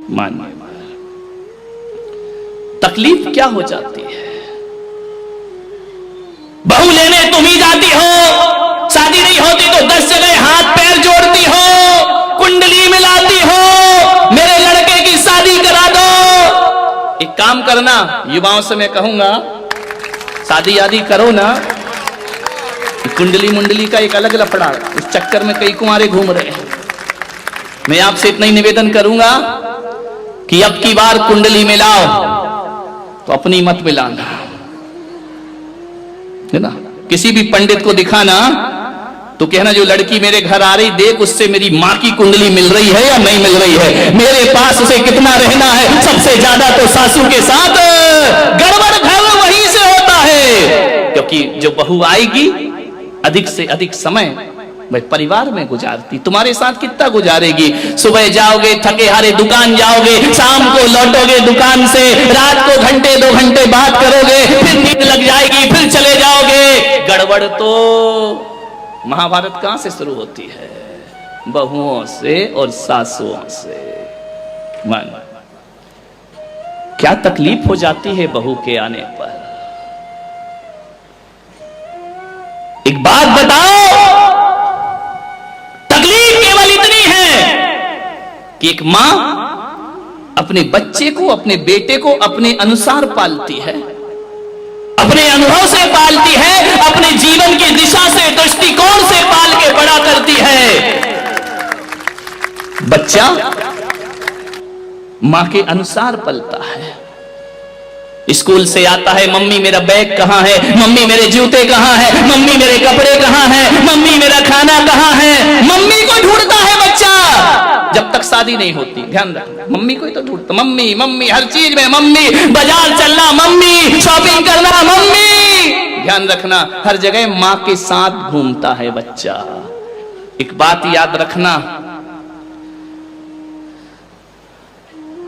मानिए, तकलीफ क्या हो जाती है। बहू लेने तुम ही जाती हो, शादी नहीं होती तो 10 जगह हाथ पैर जोड़ती हो, कुंडली मिलाती हो, मेरे लड़के की शादी करा दो। एक काम करना, युवाओं से मैं कहूंगा, शादी आदि करो ना, कुंडली मुंडली का एक अलग लफड़ा, उस चक्कर में कई कुंवारे घूम रहे हैं। मैं आपसे इतना ही निवेदन करूंगा कि अब की बार कुंडली मिलाओ तो अपनी मत मिलाना, है ना। किसी भी पंडित को दिखाना तो कहना जो लड़की मेरे घर आ रही, देख उससे मेरी मां की कुंडली मिल रही है या नहीं मिल रही है, मेरे पास उसे कितना रहना है, सबसे ज्यादा तो सासू के साथ गड़बड़ घर वहीं से होता है। क्योंकि जो बहू आएगी अधिक से अधिक समय भाई परिवार में गुजारती, तुम्हारे साथ कितना गुजारेगी। सुबह जाओगे थके हारे दुकान जाओगे, शाम को लौटोगे दुकान से, रात को घंटे 2 घंटे बात करोगे, फिर नींद लग जाएगी, फिर चले जाओगे। गड़बड़ तो महाभारत कहां से शुरू होती है, बहुओं से और सासुओं से। मन क्या तकलीफ हो जाती है बहू के आने पर। एक बात बताओ, तकलीफ केवल इतनी है कि एक मां अपने बच्चे को, अपने बेटे को अपने अनुसार पालती है, अपने अनुभव से पालती है, अपने जीवन की दिशा से, दृष्टिकोण से पाल के बड़ा करती है। बच्चा मां के अनुसार पलता है। स्कूल से आता है, मम्मी मेरा बैग कहां है, मम्मी मेरे जूते कहां है, मम्मी मेरे कपड़े कहां है, मम्मी मेरा खाना कहां है, मम्मी को ढूंढता है बच्चा। जब तक शादी नहीं होती, ध्यान रखना, मम्मी को ही तो ढूंढता, मम्मी मम्मी हर चीज में मम्मी, बाजार चलना मम्मी, शॉपिंग करना मम्मी। ध्यान रखना, हर जगह मां के साथ घूमता है बच्चा। एक बात याद रखना,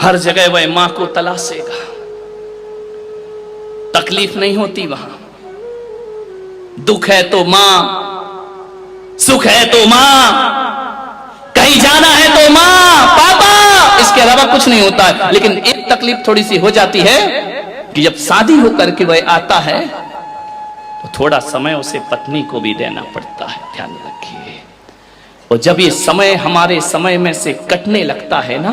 हर जगह वह मां को तलाशेगा। तकलीफ नहीं होती वहां, दुख है तो मां, सुख है तो मां, कहीं जाना है तो मां पापा, इसके अलावा कुछ नहीं होता है। लेकिन एक तकलीफ थोड़ी सी हो जाती है कि जब शादी होकर के वह आता है तो थोड़ा समय उसे पत्नी को भी देना पड़ता है, ध्यान रखिए। और जब ये समय हमारे समय में से कटने लगता है ना,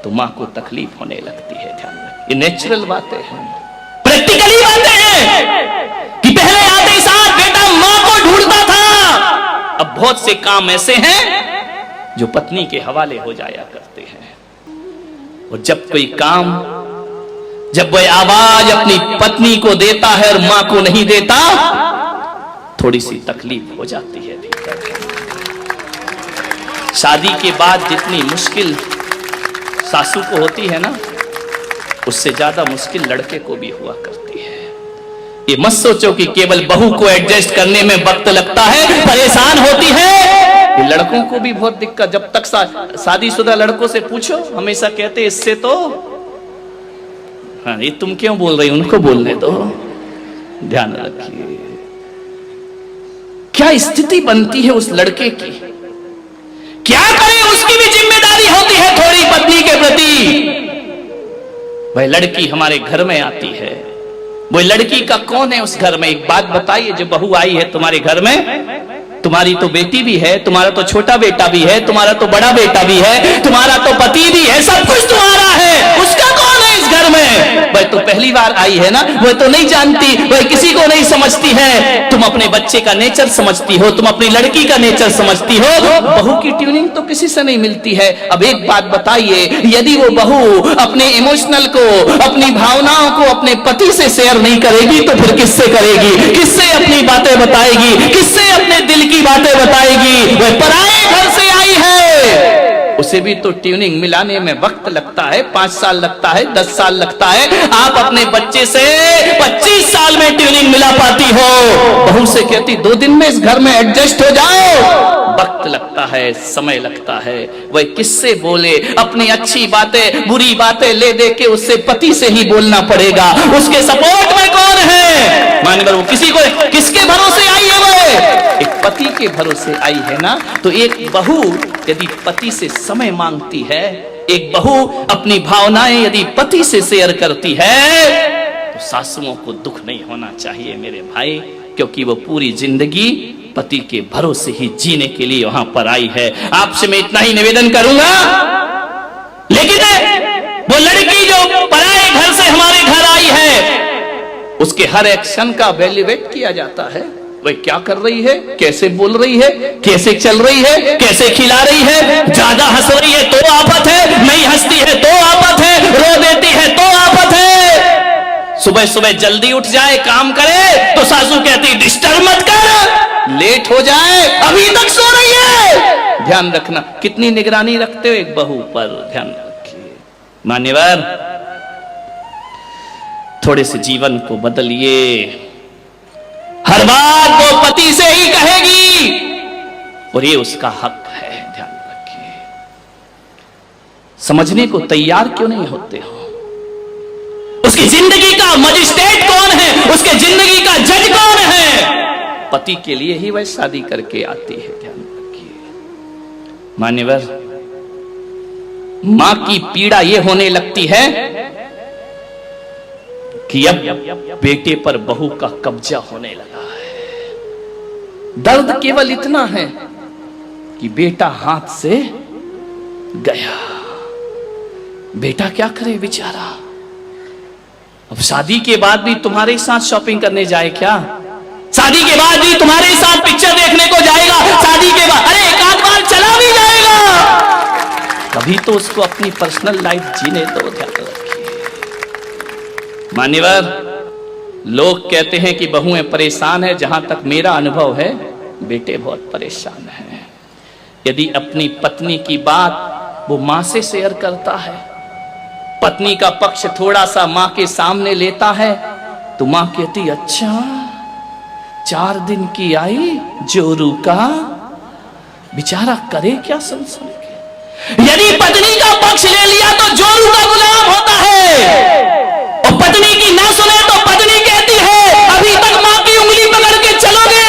तो मां को तकलीफ होने लगती है, ध्यान रखिए। ये नेचुरल बातें हैं, प्रैक्टिकली बातें हैं कि पहले आते साथ बेटा मां को ढूंढता था, अब बहुत से काम ऐसे हैं जो पत्नी के हवाले हो जाया करते हैं। और जब कोई काम, जब वह आवाज अपनी पत्नी को देता है और मां को नहीं देता, थोड़ी सी तकलीफ हो जाती है भीतर। शादी के बाद जितनी मुश्किल सासू को होती है ना, उससे ज्यादा मुश्किल लड़के को भी हुआ करती है। ये मत सोचो कि केवल बहू को एडजस्ट करने में वक्त लगता है, परेशान होती है। ये लड़कों को भी बहुत दिक्कत, जब तक शादीशुदा लड़कों से पूछो, हमेशा कहते इससे तो, हाँ ये तुम क्यों बोल रही, उनको बोलने दो। ध्यान रखिए क्या स्थिति बनती है उस लड़के की, क्या करे, उसकी भी जिम्मेदारी होती है थोड़ी पत्नी के प्रति। वह लड़की हमारे घर में आती है, वो लड़की का कौन है उस घर में। एक बात बताइए, जो बहू आई है तुम्हारे घर में, तुम्हारी तो बेटी भी है, तुम्हारा तो छोटा बेटा भी है, तुम्हारा तो बड़ा बेटा भी है, तुम्हारा तो पति भी है, सब कुछ तुम्हारा है, उसका कौन है इस घर में। वह तो पहली बार आई है ना, वह तो नहीं जानती, वह किसी को नहीं समझती है। तुम अपने बच्चे का नेचर समझती हो, तुम अपनी लड़की का नेचर समझती हो, बहू की ट्यूनिंग तो किसी से नहीं मिलती है। अब एक बात बताइए, यदि वो बहू अपने इमोशनल को, अपनी भावनाओं को अपने पति से शेयर नहीं करेगी तो फिर किससे करेगी, किससे अपनी बातें बताएगी, किससे अपने दिल की बातें बताएगी। वह पराए घर से आई है, उसे भी तो ट्यूनिंग मिलाने में वक्त लगता है, 5 साल लगता है, 10 साल लगता है। आप अपने बच्चे से 25 साल में ट्यूनिंग मिला पाती हो, बहू से कहती 2 दिन में इस घर में एडजस्ट हो जाओ। वक्त लगता है, समय लगता है। वह किससे बोले, अपनी अच्छी बातें बुरी बातें ले दे के उससे पति से ही बोलना पड़ेगा। उसके सपोर्ट में कौन है, मान लो किसी को, किसके भरोसे आई है, वो एक पति के भरोसे आई है ना। तो एक बहू यदि पति से समय मांगती है एक बहू अपनी भावनाएं यदि पति से शेयर करती है तो सासुओं को दुख नहीं होना चाहिए मेरे भाई, क्योंकि वो पूरी जिंदगी पति के भरोसे ही जीने के लिए वहां पर आई है। आपसे मैं इतना ही निवेदन करूंगा। लेकिन वो लड़की जो पराए घर से हमारे घर आई है, उसके हर एक्शन का वैल्यूएट किया जाता है। वह क्या कर रही है, कैसे बोल रही है, कैसे चल रही है, कैसे खिला रही है, ज्यादा हंस रही है तो आफत है, नहीं हंसती है तो आफत है, रो देती है तो आफत है। सुबह सुबह जल्दी उठ जाए, काम करे तो सासू कहती डिस्टर्ब मत कर, लेट हो जाए अभी तक सो रही है। ध्यान रखना, कितनी निगरानी रखते हो एक बहू पर, ध्यान रखिए। मान्यवर, थोड़े से जीवन को बदलिए। हर बात वो पति से ही कहेगी और ये उसका हक है, ध्यान रखिए। समझने को तैयार क्यों नहीं होते हो? उसकी जिंदगी का मजिस्ट्रेट कौन है, उसके जिंदगी का जज कौन है? पति के लिए ही वह शादी करके आती है, ध्यान रखिए। मान्यवर, मां की पीड़ा यह होने लगती है कि अब बेटे पर बहू का कब्जा होने लगा है। दर्द केवल इतना है कि बेटा हाथ से गया, बेटा क्या करे बेचारा। अब शादी के बाद भी तुम्हारे साथ शॉपिंग करने जाए क्या? शादी के बाद भी तुम्हारे साथ पिक्चर देखने को जाएगा? शादी के बाद अरे एक आध बार चला भी जाएगा, कभी तो उसको अपनी पर्सनल लाइफ जीने दो, ध्यान रखिए। मान्यवर, लोग कहते हैं कि बहुएं परेशान है, जहां तक मेरा अनुभव है बेटे बहुत परेशान है। यदि अपनी पत्नी की बात वो मां से शेयर करता है, पत्नी का पक्ष थोड़ा सा मां के सामने लेता है, तो मां कहती अच्छा 4 दिन की आई जोरू का, बेचारा करे क्या सुन सुन के। यदि पत्नी का पक्ष ले लिया तो जोरू का गुलाम होता है, और पत्नी की ना सुने तो पत्नी कहती है अभी तक मां की उंगली पकड़ के चलोगे,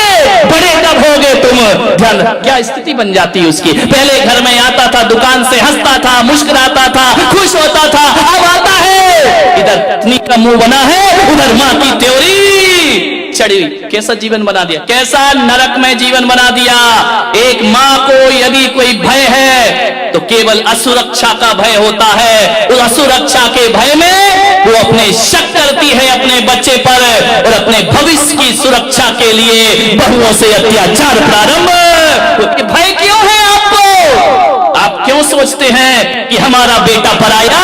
बड़े कब होगे तुम। ध्यान, क्या स्थिति बन जाती है उसकी। पहले घर में आता था, दुकान से हंसता था, मुस्कुराता था, खुश होता था, अब आता है इधर पत्नी का मुंह बना है, उधर मां की त्योरी चढ़ी। कैसा जीवन बना दिया, कैसा नरक में जीवन बना दिया। एक मां को यदि कोई भय है तो केवल असुरक्षा का भय होता है। उस असुरक्षा के भय में वो अपने शक करती है अपने बच्चे पर, और अपने भविष्य की सुरक्षा के लिए बहुओं से अत्याचार प्रारंभ। तो भय क्यों है आपको? आप क्यों सोचते हैं कि हमारा बेटा पराया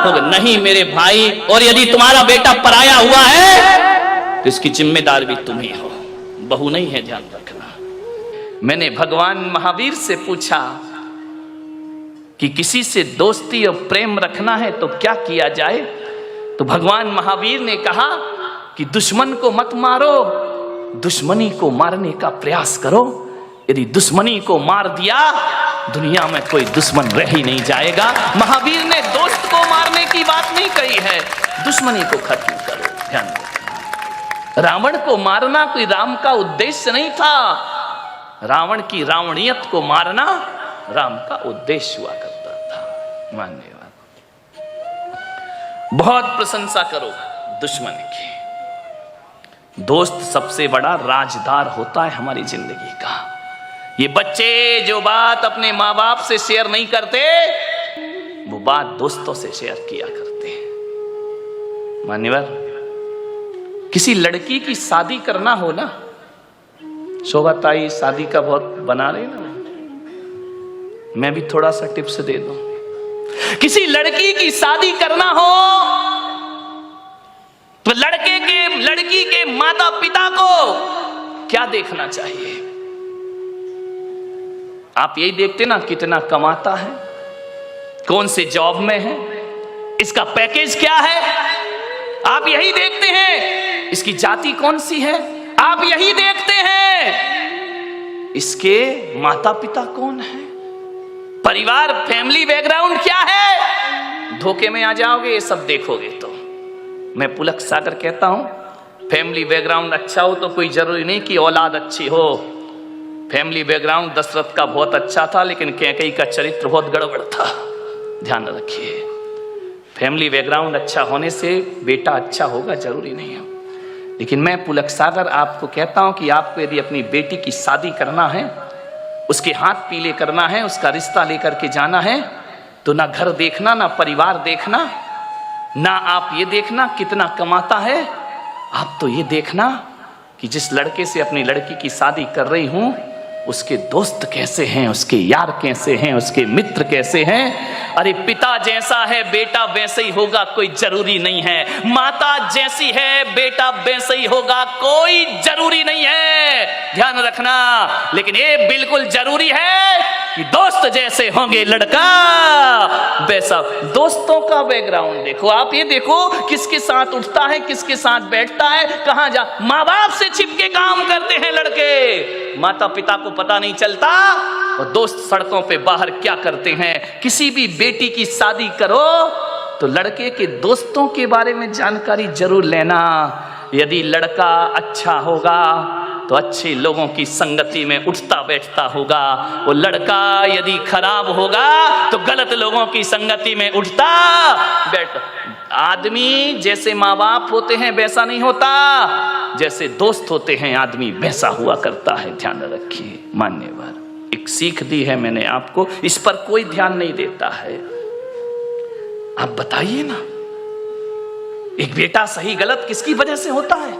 होगा? नहीं मेरे भाई, और यदि तुम्हारा बेटा पराया हुआ है तो इसकी जिम्मेदार भी तुम ही हो, बहू नहीं है, ध्यान रखना। मैंने भगवान महावीर से पूछा कि किसी से दोस्ती और प्रेम रखना है तो क्या किया जाए, तो भगवान महावीर ने कहा कि दुश्मन को मत मारो, दुश्मनी को मारने का प्रयास करो। यदि दुश्मनी को मार दिया, दुनिया में कोई दुश्मन रह ही नहीं जाएगा। महावीर ने दोस्त को मारने की बात नहीं कही है, दुश्मनी को खत्म करो, ध्यान रखना। रावण को मारना कोई राम का उद्देश्य नहीं था, रावण की रावणियत को मारना राम का उद्देश्य हुआ करता था। मान्यवर, बहुत प्रशंसा करो दुश्मन की। दोस्त सबसे बड़ा राजदार होता है हमारी जिंदगी का। ये बच्चे जो बात अपने माँ बाप से शेयर नहीं करते, वो बात दोस्तों से शेयर किया करते हैं। मान्यवर, किसी लड़की की शादी करना हो ना, शोभा ताई शादी का बहुत बना रहे ना, मैं भी थोड़ा सा टिप्स दे दूं। किसी लड़की की शादी करना हो तो लड़की के माता पिता को क्या देखना चाहिए? आप यही देखते ना कितना कमाता है, कौन से जॉब में है, इसका पैकेज क्या है, आप यही देखते हैं। इसकी जाति कौन सी है, आप यही देखते हैं। इसके माता पिता कौन है, परिवार फैमिली बैकग्राउंड क्या है, धोखे में आ जाओगे ये सब देखोगे तो। मैं पुलक सागर कहता हूं, फैमिली बैकग्राउंड अच्छा हो तो कोई जरूरी नहीं कि औलाद अच्छी हो। फैमिली बैकग्राउंड दशरथ का बहुत अच्छा था, लेकिन कैकेयी का चरित्र बहुत गड़बड़ था। ध्यान रखिए। फैमिली बैकग्राउंड अच्छा होने से बेटा अच्छा होगा जरूरी नहीं है, लेकिन मैं पुलक सागर आपको कहता हूं कि आपको यदि अपनी बेटी की शादी करना है, उसके हाथ पीले करना है, उसका रिश्ता लेकर के जाना है, तो ना घर देखना, ना परिवार देखना, ना आप ये देखना कितना कमाता है, आप तो ये देखना कि जिस लड़के से अपनी लड़की की शादी कर रही हूं उसके दोस्त कैसे हैं, उसके यार कैसे हैं, उसके मित्र कैसे हैं। अरे पिता जैसा है बेटा वैसे ही होगा कोई जरूरी नहीं है, माता जैसी है बेटा वैसे ही होगा कोई जरूरी नहीं है, ध्यान रखना। लेकिन ये बिल्कुल जरूरी है कि दोस्त जैसे होंगे लड़का वैसा। दोस्तों का बैकग्राउंड देखो, आप ये देखो किसके साथ उठता है, किसके साथ बैठता है, कहां जा। माँ बाप से छिपके काम करते हैं लड़के, माता पिता को पता नहीं चलता, और दोस्त सड़कों पे बाहर क्या करते हैं। किसी भी बेटी की शादी करो तो लड़के के दोस्तों के बारे में जानकारी जरूर लेना। यदि लड़का अच्छा होगा तो अच्छे लोगों की संगति में उठता बैठता होगा, वो लड़का यदि खराब होगा तो गलत लोगों की संगति में उठता बैठता। आदमी जैसे माँ बाप होते हैं वैसा नहीं होता, जैसे दोस्त होते हैं आदमी वैसा हुआ करता है, ध्यान रखिए। मान्यवर एक सीख दी है मैंने आपको, इस पर कोई ध्यान नहीं देता है। आप बताइए ना, एक बेटा सही गलत किसकी वजह से होता है?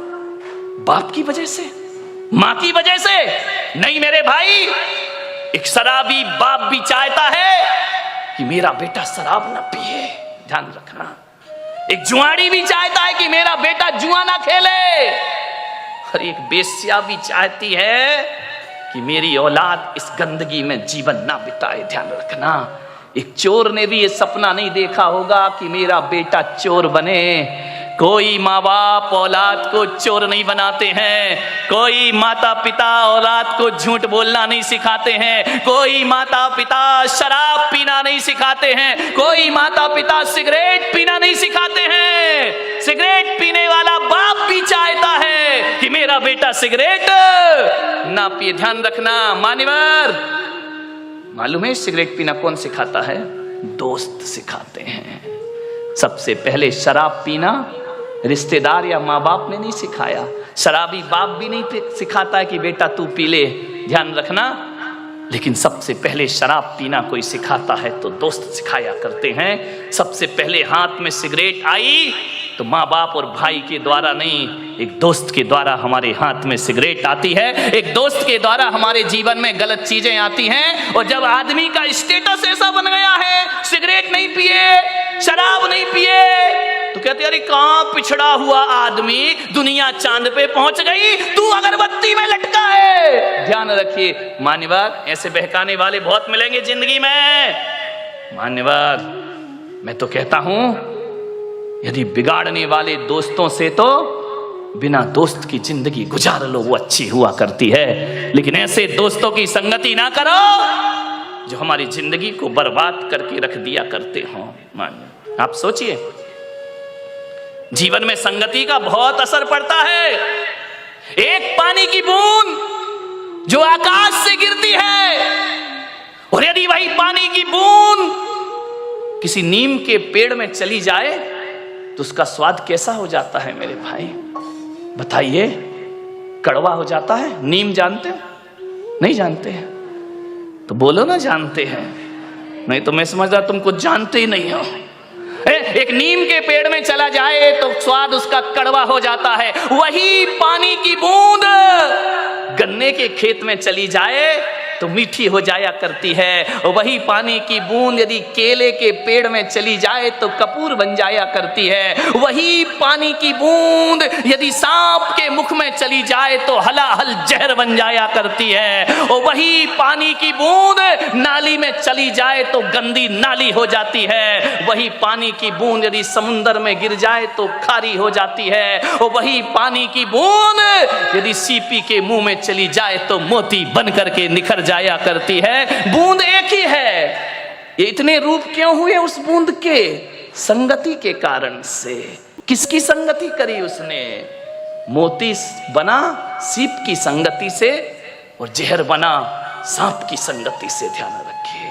बाप की वजह से, मां की वजह से नहीं मेरे भाई। एक शराबी बाप भी चाहता है कि मेरा बेटा शराब ना पिए, ध्यान रखना। एक जुआड़ी भी चाहता है कि मेरा बेटा जुआ ना खेले, और एक बेश्या भी चाहती है कि मेरी औलाद इस गंदगी में जीवन ना बिताए, ध्यान रखना। एक चोर ने भी ये सपना नहीं देखा होगा कि मेरा बेटा चोर बने। कोई माँ बाप औलाद को चोर नहीं बनाते हैं, कोई माता पिता औलाद को झूठ बोलना नहीं सिखाते हैं, कोई माता पिता शराब पीना नहीं सिखाते हैं, कोई माता पिता सिगरेट पीना नहीं सिखाते हैं। सिगरेट पीने वाला बाप भी चाहता है कि मेरा बेटा सिगरेट ना पिए, ध्यान रखना। मान्यवर मालूम है सिगरेट पीना कौन सिखाता है? दोस्त सिखाते हैं। सबसे पहले शराब पीना रिश्तेदार या माँ बाप ने नहीं सिखाया, शराबी बाप भी नहीं सिखाता है कि बेटा तू पी ले, ध्यान रखना। लेकिन सबसे पहले शराब पीना कोई सिखाता है तो दोस्त सिखाया करते हैं। सबसे पहले हाथ में सिगरेट आई तो माँ बाप और भाई के द्वारा नहीं, एक दोस्त के द्वारा हमारे हाथ में सिगरेट आती है, एक दोस्त के द्वारा हमारे जीवन में गलत चीजें आती हैं। और जब आदमी का स्टेटस ऐसा बन गया है, सिगरेट नहीं पिए, शराब नहीं पिए, तो कहते अरे कहां पिछड़ा हुआ आदमी, दुनिया चांद पे पहुंच गई, तू अगरबत्ती में लटका है। ध्यान रखिए मान्यवर, ऐसे बहकाने वाले बहुत मिलेंगे जिंदगी में। मान्यवर मैं तो कहता हूं यदि बिगाड़ने वाले दोस्तों से तो बिना दोस्त की जिंदगी गुजार लो, वो अच्छी हुआ करती है। लेकिन ऐसे दोस्तों की संगति ना करो जो हमारी जिंदगी को बर्बाद करके रख दिया करते हो। मानिए आप सोचिए, जीवन में संगति का बहुत असर पड़ता है। एक पानी की बूंद जो आकाश से गिरती है, और यदि वही पानी की बूंद किसी नीम के पेड़ में चली जाए तो उसका स्वाद कैसा हो जाता है मेरे भाई? बताइए, कड़वा हो जाता है। नीम जानते हो? नहीं जानते हैं तो बोलो ना जानते हैं, नहीं तो मैं समझदा तुम कुछ जानते ही नहीं हो। एक नीम के पेड़ में चला जाए तो स्वाद उसका कड़वा हो जाता है। वही पानी की बूंद गन्ने के खेत में चली जाए तो मीठी हो जाया करती है। वही पानी की बूंद यदि केले के पेड़ में चली जाए तो कपूर बन जाया करती है। वही पानी की बूंद यदि सांप के मुख में चली जाए तो हलाहल जहर बन जाया करती है। और वही पानी की बूंद नाली में चली जाए तो गंदी नाली हो जाती है। वही पानी की बूंद यदि समुंदर में गिर जाए तो खारी हो जाती है। और वही पानी की बूंद यदि सीपी के मुंह में चली जाए तो मोती बन करके निखर जाया करती है। बूंद एक ही है। ये इतने रूप क्यों हुए उस बूंद के? संगति के कारण से। किसकी संगति करी उसने? मोती बना सीप की संगति से और जहर बना सांप की संगति से। ध्यान रखिए।